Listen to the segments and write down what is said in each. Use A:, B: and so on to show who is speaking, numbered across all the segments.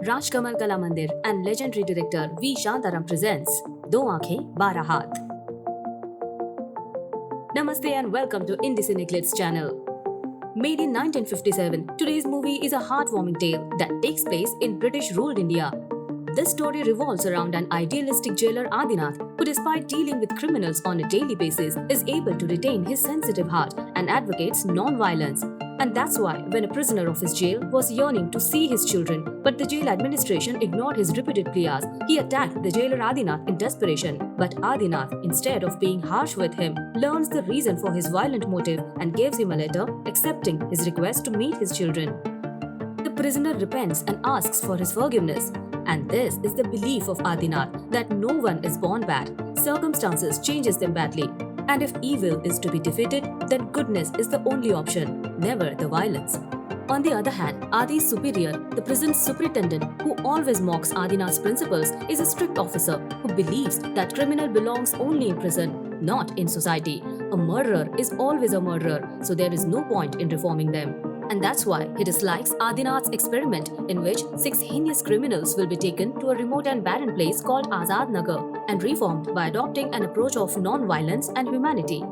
A: Rajkamal Kalamandir and legendary director V. Shantaram presents Do Aankhein Bara Haath. Namaste and welcome to Indie Cineclits channel. Made in 1957, today's movie is a heartwarming tale that takes place in British-ruled India. This story revolves around an idealistic jailer Adinath who, despite dealing with criminals on a daily basis, is able to retain his sensitive heart and advocates non-violence. And that's why, when a prisoner of his jail was yearning to see his children, but the jail administration ignored his repeated pleas, he attacked the jailer Adinath in desperation. But Adinath, instead of being harsh with him, learns the reason for his violent motive and gives him a letter accepting his request to meet his children. The prisoner repents and asks for his forgiveness. And this is the belief of Adinath that no one is born bad. Circumstances changes them badly. And if evil is to be defeated, then goodness is the only option, never the violence. On the other hand, Adi's superior, the prison's superintendent, who always mocks Adinath's principles, is a strict officer who believes that criminal belongs only in prison, not in society. A murderer is always a murderer, so there is no point in reforming them. And that's why he dislikes Adinath's experiment in which 6 heinous criminals will be taken to a remote and barren place called Azad Nagar and reformed by adopting an approach of non-violence and humanity.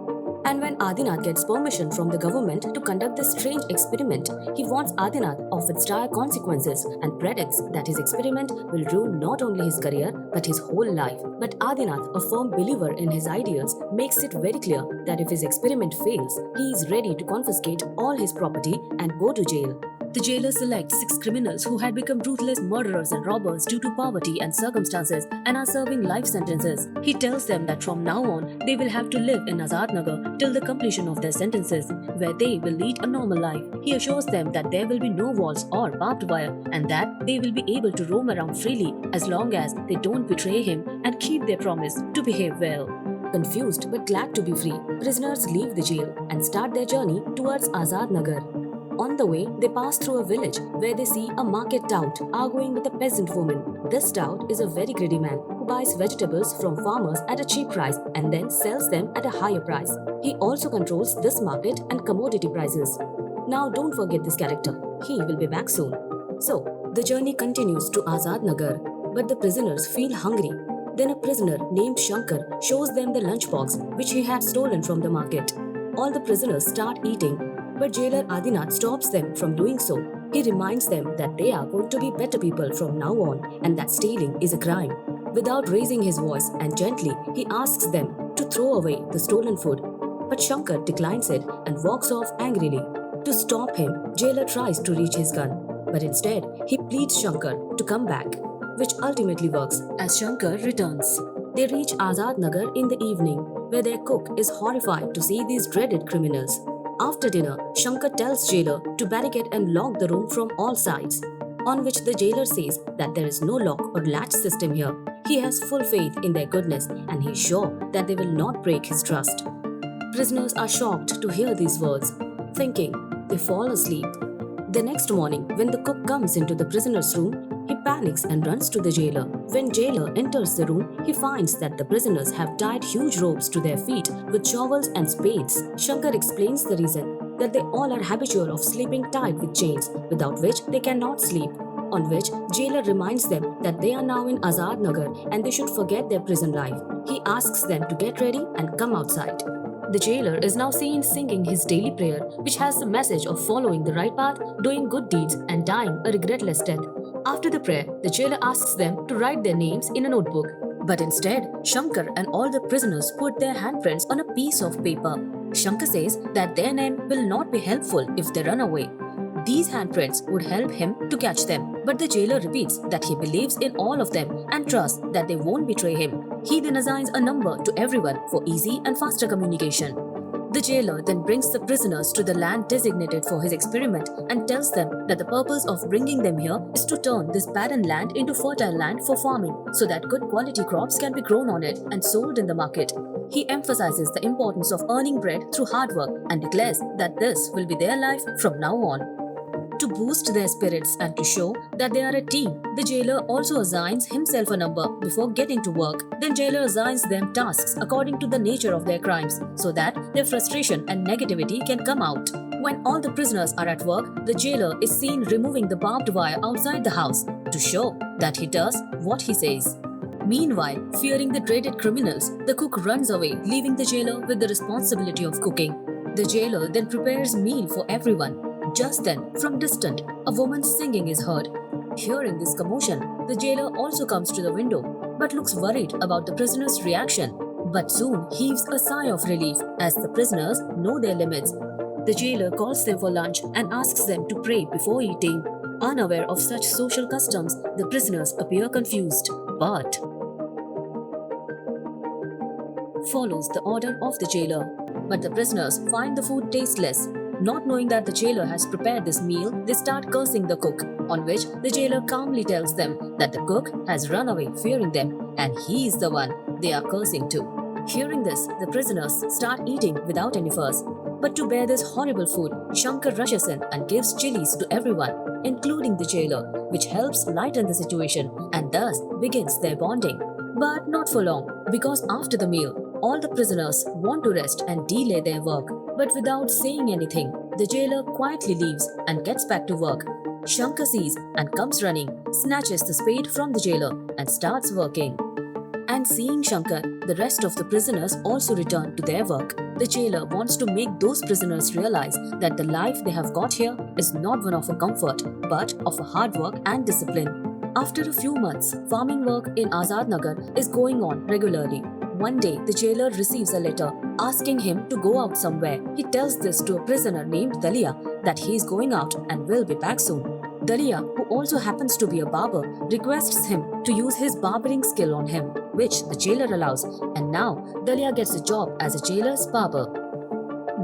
A: And when Adinath gets permission from the government to conduct this strange experiment, he warns Adinath of its dire consequences and predicts that his experiment will ruin not only his career but his whole life. But Adinath, a firm believer in his ideals, makes it very clear that if his experiment fails, he is ready to confiscate all his property and go to jail. The jailer selects 6 criminals who had become ruthless murderers and robbers due to poverty and circumstances and are serving life sentences. He tells them that from now on, they will have to live in Azad Nagar till the completion of their sentences, where they will lead a normal life. He assures them that there will be no walls or barbed wire and that they will be able to roam around freely as long as they don't betray him and keep their promise to behave well. Confused but glad to be free, prisoners leave the jail and start their journey towards Azad Nagar. On the way, they pass through a village where they see a market tout arguing with a peasant woman. This tout is a very greedy man who buys vegetables from farmers at a cheap price and then sells them at a higher price. He also controls this market and commodity prices. Now don't forget this character. He will be back soon. So, the journey continues to Azad Nagar, but the prisoners feel hungry. Then a prisoner named Shankar shows them the lunchbox which he had stolen from the market. All the prisoners start eating, but jailer Adinath stops them from doing so. He reminds them that they are going to be better people from now on and that stealing is a crime. Without raising his voice and gently, he asks them to throw away the stolen food. But Shankar declines it and walks off angrily. To stop him, jailer tries to reach his gun, but instead he pleads Shankar to come back, which ultimately works as Shankar returns. They reach Azad Nagar in the evening, where their cook is horrified to see these dreaded criminals. After dinner, Shankar tells jailer to barricade and lock the room from all sides, on which the jailer says that there is no lock or latch system here. He has full faith in their goodness and he is sure that they will not break his trust. Prisoners are shocked to hear these words, thinking they fall asleep. The next morning, when the cook comes into the prisoner's room, he panics and runs to the jailer. When jailer enters the room, he finds that the prisoners have tied huge ropes to their feet with shovels and spades. Shankar explains the reason, that they all are habitual of sleeping tied with chains, without which they cannot sleep. On which jailer reminds them that they are now in Azad Nagar and they should forget their prison life. He asks them to get ready and come outside. The jailer is now seen singing his daily prayer, which has the message of following the right path, doing good deeds, and dying a regretless death. After the prayer, the jailer asks them to write their names in a notebook. But instead, Shankar and all the prisoners put their handprints on a piece of paper. Shankar says that their name will not be helpful if they run away. These handprints would help him to catch them, but the jailer repeats that he believes in all of them and trusts that they won't betray him. He then assigns a number to everyone for easy and faster communication. The jailer then brings the prisoners to the land designated for his experiment and tells them that the purpose of bringing them here is to turn this barren land into fertile land for farming so that good quality crops can be grown on it and sold in the market. He emphasizes the importance of earning bread through hard work and declares that this will be their life from now on. To boost their spirits and to show that they are a team, the jailer also assigns himself a number before getting to work. Then jailer assigns them tasks according to the nature of their crimes so that their frustration and negativity can come out. When all the prisoners are at work, the jailer is seen removing the barbed wire outside the house. to show that he does what he says. Meanwhile, fearing the dreaded criminals, the cook runs away, leaving the jailer with the responsibility of cooking. The jailer then prepares meal for everyone. Just then, from distant, a woman singing is heard. Hearing this commotion, the jailer also comes to the window, but looks worried about the prisoner's reaction. But soon heaves a sigh of relief as the prisoners know their limits. The jailer calls them for lunch and asks them to pray before eating. Unaware of such social customs, the prisoners appear confused, but follows the order of the jailer. But the prisoners find the food tasteless. Not knowing that the jailer has prepared this meal, they start cursing the cook, on which the jailer calmly tells them that the cook has run away fearing them and he is the one they are cursing too. Hearing this, the prisoners start eating without any fuss. But to bear this horrible food, Shankar rushes in and gives chilies to everyone, including the jailer, which helps lighten the situation and thus begins their bonding. But not for long, because after the meal, all the prisoners want to rest and delay their work. But without saying anything, the jailer quietly leaves and gets back to work. Shankar sees and comes running, snatches the spade from the jailer and starts working. And seeing Shankar, the rest of the prisoners also return to their work. The jailer wants to make those prisoners realize that the life they have got here is not one of a comfort, but of a hard work and discipline. After a few months, farming work in Azad Nagar is going on regularly. One day, the jailer receives a letter asking him to go out somewhere. He tells this to a prisoner named Dalia that he is going out and will be back soon. Dalia, who also happens to be a barber, requests him to use his barbering skill on him, which the jailer allows, and now Dalia gets a job as a jailer's barber.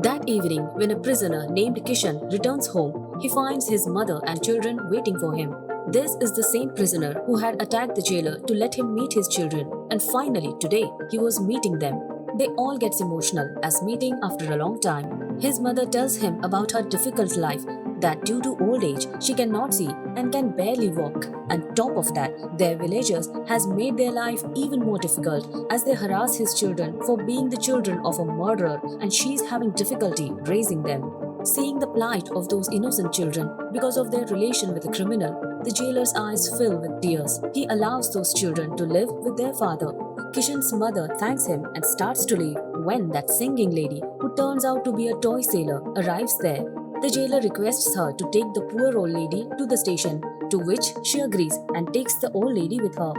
A: That evening, when a prisoner named Kishan returns home, he finds his mother and children waiting for him. This is the same prisoner who had attacked the jailer to let him meet his children, and finally today he was meeting them. They all get emotional as meeting after a long time. His mother tells him about her difficult life, that due to old age she cannot see and can barely walk. And top of that, their villagers has made their life even more difficult as they harass his children for being the children of a murderer and she is having difficulty raising them. Seeing the plight of those innocent children because of their relation with the criminal, the jailer's eyes fill with tears. He allows those children to live with their father. Kishan's mother thanks him and starts to leave when that singing lady, who turns out to be a toy sailor, arrives there. The jailer requests her to take the poor old lady to the station, to which she agrees and takes the old lady with her.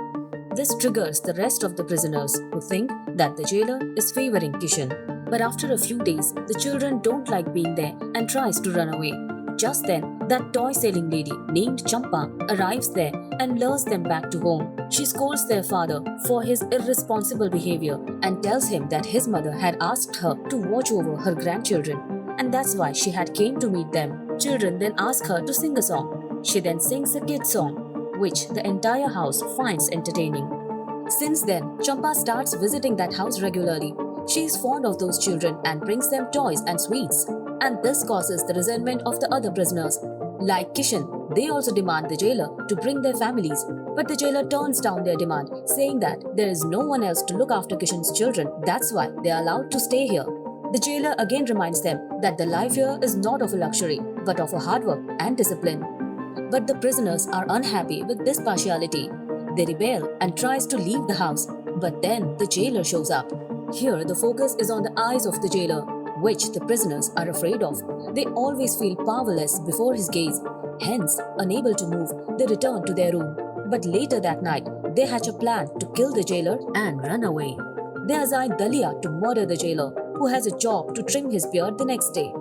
A: This triggers the rest of the prisoners, who think that the jailer is favoring Kishan. But after a few days, the children don't like being there and tries to run away. Just then, that toy sailing lady named Champa arrives there and lures them back to home. She scolds their father for his irresponsible behavior and tells him that his mother had asked her to watch over her grandchildren, and that's why she had came to meet them. Children then ask her to sing a song. She then sings a kid's song, which the entire house finds entertaining. Since then, Champa starts visiting that house regularly. She is fond of those children and brings them toys and sweets. And this causes the resentment of the other prisoners. Like Kishan, they also demand the jailer to bring their families. But the jailer turns down their demand, saying that there is no one else to look after Kishan's children. That's why they are allowed to stay here. The jailer again reminds them that the life here is not of a luxury, but of a hard work and discipline. But the prisoners are unhappy with this partiality. They rebel and tries to leave the house, but then the jailer shows up. Here the focus is on the eyes of the jailer, which the prisoners are afraid of. They always feel powerless before his gaze. Hence, unable to move, they return to their room. But later that night, they hatch a plan to kill the jailer and run away. They assign Dalia to murder the jailer, who has a job to trim his beard the next day.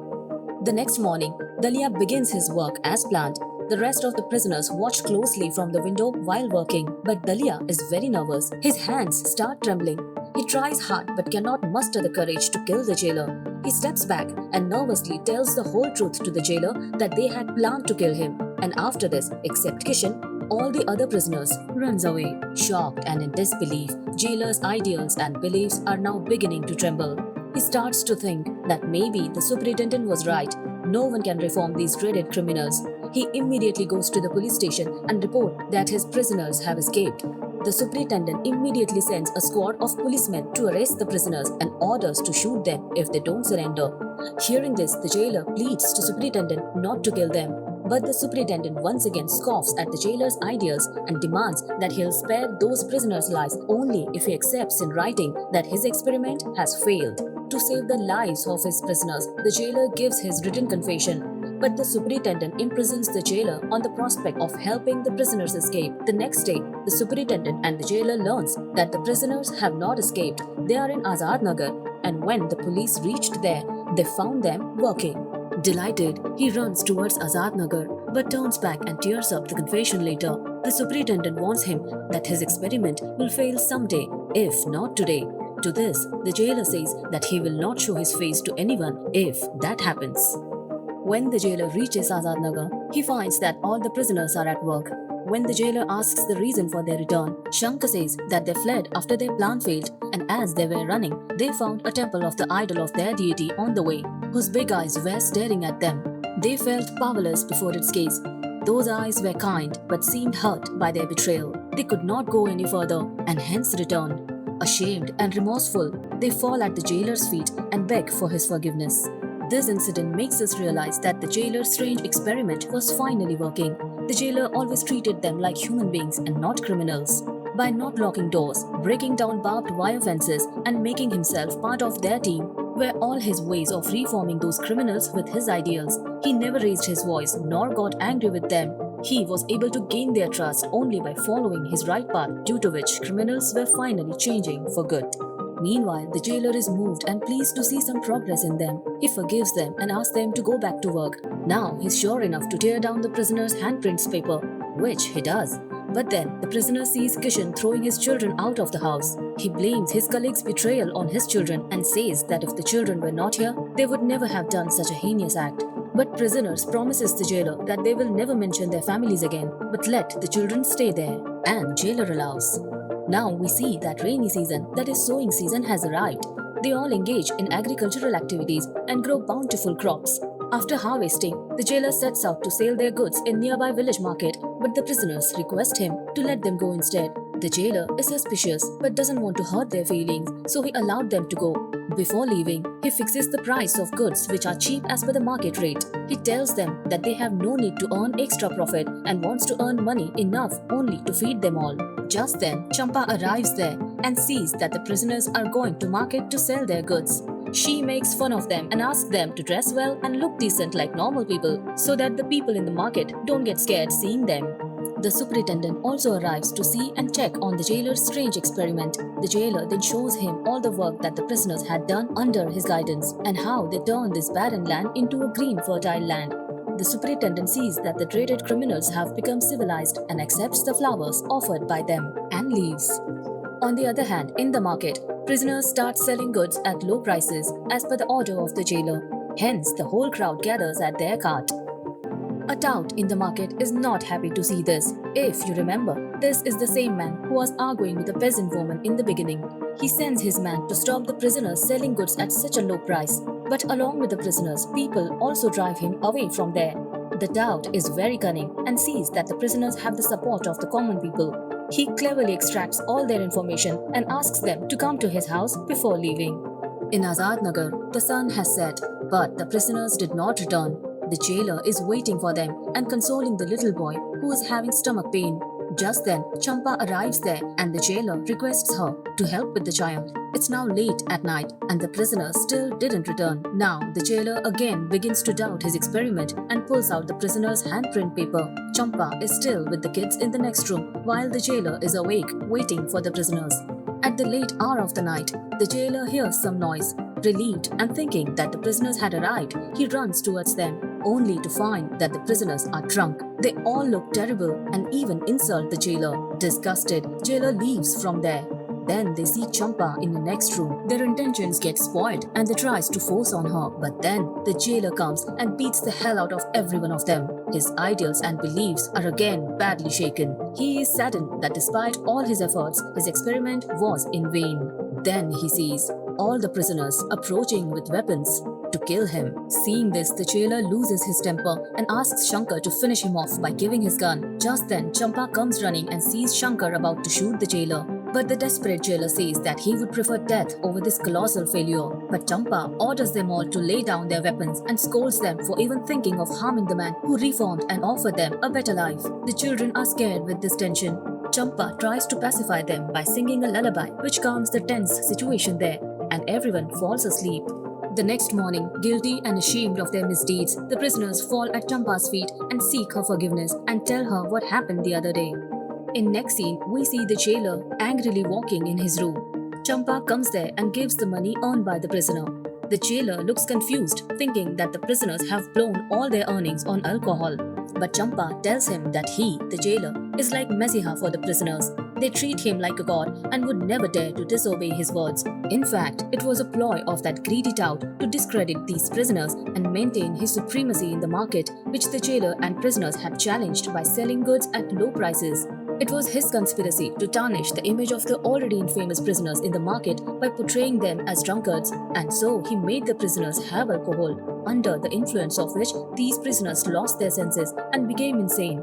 A: The next morning, Dalia begins his work as planned. The rest of the prisoners watch closely from the window while working, but Dalia is very nervous. His hands start trembling. He tries hard but cannot muster the courage to kill the jailer. He steps back and nervously tells the whole truth to the jailer that they had planned to kill him. And after this, except Kishan, all the other prisoners runs away. Shocked and in disbelief, jailer's ideals and beliefs are now beginning to tremble. He starts to think that maybe the superintendent was right. No one can reform these dreaded criminals. He immediately goes to the police station and reports that his prisoners have escaped. The superintendent immediately sends a squad of policemen to arrest the prisoners and orders to shoot them if they don't surrender. Hearing this, the jailer pleads to superintendent not to kill them. But the superintendent once again scoffs at the jailer's ideas and demands that he'll spare those prisoners' lives only if he accepts in writing that his experiment has failed. To save the lives of his prisoners, the jailer gives his written confession. But the superintendent imprisons the jailer on the prospect of helping the prisoners escape. The next day, the superintendent and the jailer learns that the prisoners have not escaped. They are in Azad Nagar, and when the police reached there, they found them working. Delighted, he runs towards Azad Nagar but turns back and tears up the confession later. The superintendent warns him that his experiment will fail someday, if not today. To this, the jailer says that he will not show his face to anyone if that happens. When the jailer reaches Azad Nagar, he finds that all the prisoners are at work. When the jailer asks the reason for their return, Shankar says that they fled after their plan failed, and as they were running, they found a temple of the idol of their deity on the way, whose big eyes were staring at them. They felt powerless before its gaze. Those eyes were kind but seemed hurt by their betrayal. They could not go any further and hence returned. Ashamed and remorseful, they fall at the jailer's feet and beg for his forgiveness. This incident makes us realize that the jailer's strange experiment was finally working. The jailer always treated them like human beings and not criminals. By not locking doors, breaking down barbed wire fences, and making himself part of their team were all his ways of reforming those criminals with his ideals. He never raised his voice nor got angry with them. He was able to gain their trust only by following his right path, due to which criminals were finally changing for good. Meanwhile, the jailer is moved and pleased to see some progress in them. He forgives them and asks them to go back to work. Now he's sure enough to tear down the prisoner's handprints paper, which he does. But then the prisoner sees Kishan throwing his children out of the house. He blames his colleague's betrayal on his children and says that if the children were not here, they would never have done such a heinous act. But prisoners promises the jailer that they will never mention their families again, but let the children stay there. And jailer allows. Now we see that rainy season, that is sowing season, has arrived. They all engage in agricultural activities and grow bountiful crops. After harvesting, the jailer sets out to sell their goods in nearby village market, but the prisoners request him to let them go instead. The jailer is suspicious but doesn't want to hurt their feelings, so he allowed them to go. Before leaving, he fixes the price of goods which are cheap as per the market rate. He tells them that they have no need to earn extra profit and wants to earn money enough only to feed them all. Just then, Champa arrives there and sees that the prisoners are going to market to sell their goods. She makes fun of them and asks them to dress well and look decent like normal people so that the people in the market don't get scared seeing them. The superintendent also arrives to see and check on the jailer's strange experiment. The jailer then shows him all the work that the prisoners had done under his guidance and how they turned this barren land into a green fertile land. The superintendent sees that the dreaded criminals have become civilized and accepts the flowers offered by them and leaves. On the other hand, in the market, prisoners start selling goods at low prices as per the order of the jailer. Hence, the whole crowd gathers at their cart. A tout in the market is not happy to see this. If you remember, this is the same man who was arguing with a peasant woman in the beginning. He sends his man to stop the prisoners selling goods at such a low price. But along with the prisoners, people also drive him away from there. The tout is very cunning and sees that the prisoners have the support of the common people. He cleverly extracts all their information and asks them to come to his house before leaving. In Azad Nagar, the sun has set, but the prisoners did not return. The jailer is waiting for them and consoling the little boy who is having stomach pain. Just then, Champa arrives there and the jailer requests her to help with the child. It's now late at night and the prisoner still didn't return. Now, the jailer again begins to doubt his experiment and pulls out the prisoner's handprint paper. Champa is still with the kids in the next room while the jailer is awake waiting for the prisoners. At the late hour of the night, the jailer hears some noise. Relieved and thinking that the prisoners had arrived, he runs towards them, only to find that the prisoners are drunk. They all look terrible and even insult the jailer. Disgusted, jailer leaves from there. Then they see Champa in the next room. Their intentions get spoiled and they tries to force on her, but then the jailer comes and beats the hell out of every one of them. His ideals and beliefs are again badly shaken. He is saddened that despite all his efforts, his experiment was in vain. Then he sees all the prisoners approaching with weapons to kill him. Seeing this, the jailer loses his temper and asks Shankar to finish him off by giving his gun. Just then, Champa comes running and sees Shankar about to shoot the jailer. But the desperate jailer says that he would prefer death over this colossal failure. But Champa orders them all to lay down their weapons and scolds them for even thinking of harming the man who reformed and offered them a better life. The children are scared with this tension. Champa tries to pacify them by singing a lullaby which calms the tense situation there, and everyone falls asleep. The next morning, guilty and ashamed of their misdeeds, the prisoners fall at Champa's feet and seek her forgiveness and tell her what happened the other day. In next scene, we see the jailer angrily walking in his room. Champa comes there and gives the money earned by the prisoner. The jailer looks confused, thinking that the prisoners have blown all their earnings on alcohol. But Champa tells him that he, the jailer, is like Messiah for the prisoners. They treat him like a god and would never dare to disobey his words. In fact, it was a ploy of that greedy tout to discredit these prisoners and maintain his supremacy in the market, which the jailer and prisoners had challenged by selling goods at low prices. It was his conspiracy to tarnish the image of the already infamous prisoners in the market by portraying them as drunkards, and so he made the prisoners have alcohol, under the influence of which these prisoners lost their senses and became insane.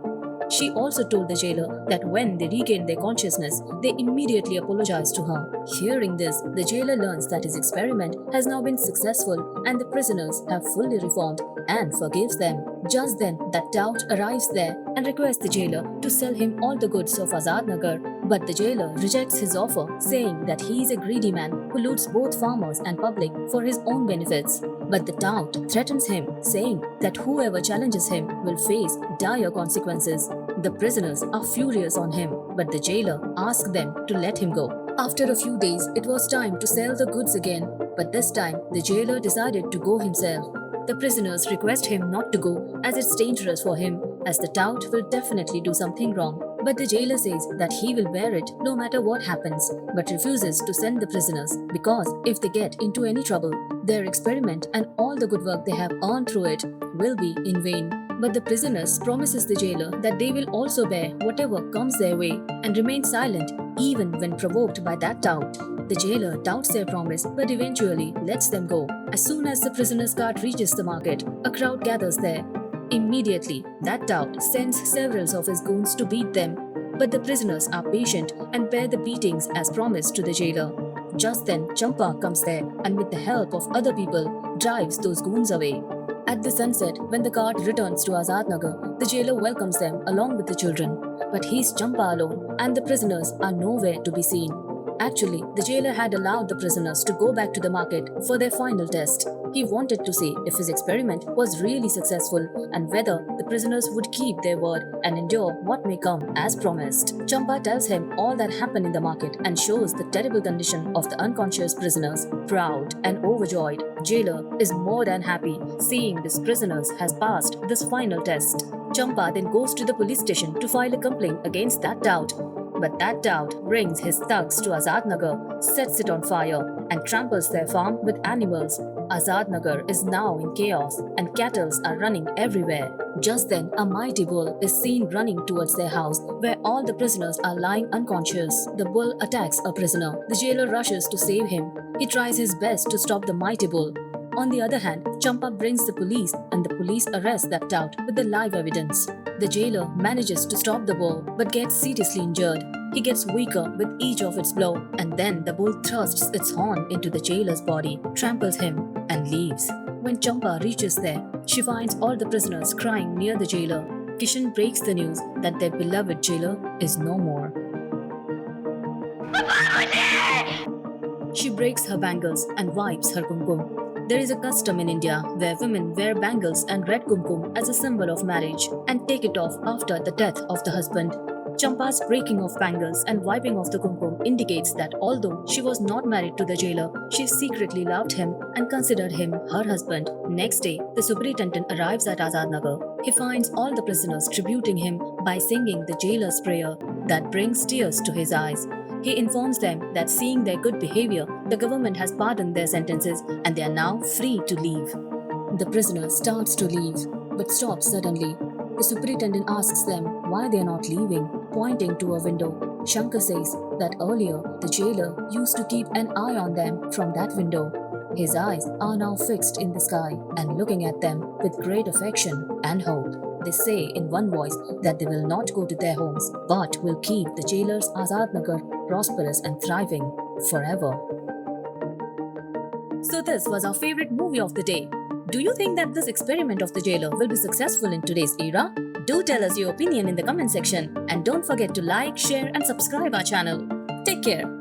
A: She also told the jailer that when they regained their consciousness, they immediately apologized to her. Hearing this, the jailer learns that his experiment has now been successful and the prisoners have fully reformed and forgives them. Just then, that tout arrives there and requests the jailer to sell him all the goods of Azad Nagar, but the jailer rejects his offer, saying that he is a greedy man who loots both farmers and public for his own benefits. But the tout threatens him, saying that whoever challenges him will face dire consequences. The prisoners are furious on him, but the jailer asks them to let him go. After a few days, it was time to sell the goods again, but this time the jailer decided to go himself. The prisoners request him not to go as it's dangerous for him, as the tout will definitely do something wrong. But the jailer says that he will bear it no matter what happens, but refuses to send the prisoners because if they get into any trouble, their experiment and all the good work they have earned through it will be in vain. But the prisoners promises the jailer that they will also bear whatever comes their way and remain silent even when provoked by that tout. The jailer doubts their promise but eventually lets them go. As soon as the prisoner's cart reaches the market, a crowd gathers there. Immediately, that tout sends several of his goons to beat them, but the prisoners are patient and bear the beatings as promised to the jailer. Just then, Champa comes there and with the help of other people, drives those goons away. At the sunset, when the cart returns to Azad Nagar, the jailer welcomes them along with the children. But he's Champa alone and the prisoners are nowhere to be seen. Actually, the jailer had allowed the prisoners to go back to the market for their final test. He wanted to see if his experiment was really successful and whether the prisoners would keep their word and endure what may come as promised. Champa tells him all that happened in the market and shows the terrible condition of the unconscious prisoners. Proud and overjoyed, jailer is more than happy seeing this prisoners has passed this final test. Champa then goes to the police station to file a complaint against that tout. But that tout brings his thugs to Azad Nagar, sets it on fire, and tramples their farm with animals. Azad Nagar is now in chaos, and cattle are running everywhere. Just then, a mighty bull is seen running towards their house, where all the prisoners are lying unconscious. The bull attacks a prisoner. The jailer rushes to save him. He tries his best to stop the mighty bull. On the other hand, Champa brings the police, and the police arrest that tout with the live evidence. The jailer manages to stop the bull but gets seriously injured. He gets weaker with each of its blow, and then the bull thrusts its horn into the jailer's body, tramples him, and leaves. When Champa reaches there, she finds all the prisoners crying near the jailer. Kishan breaks the news that their beloved jailer is no more. She breaks her bangles and wipes her kumkum. There is a custom in India where women wear bangles and red kumkum as a symbol of marriage and take it off after the death of the husband. Champa's breaking of bangles and wiping off the kumkum indicates that although she was not married to the jailer, she secretly loved him and considered him her husband. Next day, the superintendent arrives at Azad Nagar. He finds all the prisoners tributing him by singing the jailer's prayer that brings tears to his eyes. He informs them that seeing their good behavior, the government has pardoned their sentences and they are now free to leave. The prisoner starts to leave, but stops suddenly. The superintendent asks them why they are not leaving, pointing to a window. Shankar says that earlier the jailer used to keep an eye on them from that window. His eyes are now fixed in the sky and looking at them with great affection and hope. They say in one voice that they will not go to their homes but will keep the jailers Azad Nagar prosperous and thriving forever. So, this was our favorite movie of the day. Do you think that this experiment of the jailer will be successful in today's era? Do tell us your opinion in the comment section and don't forget to like, share, and subscribe our channel. Take care.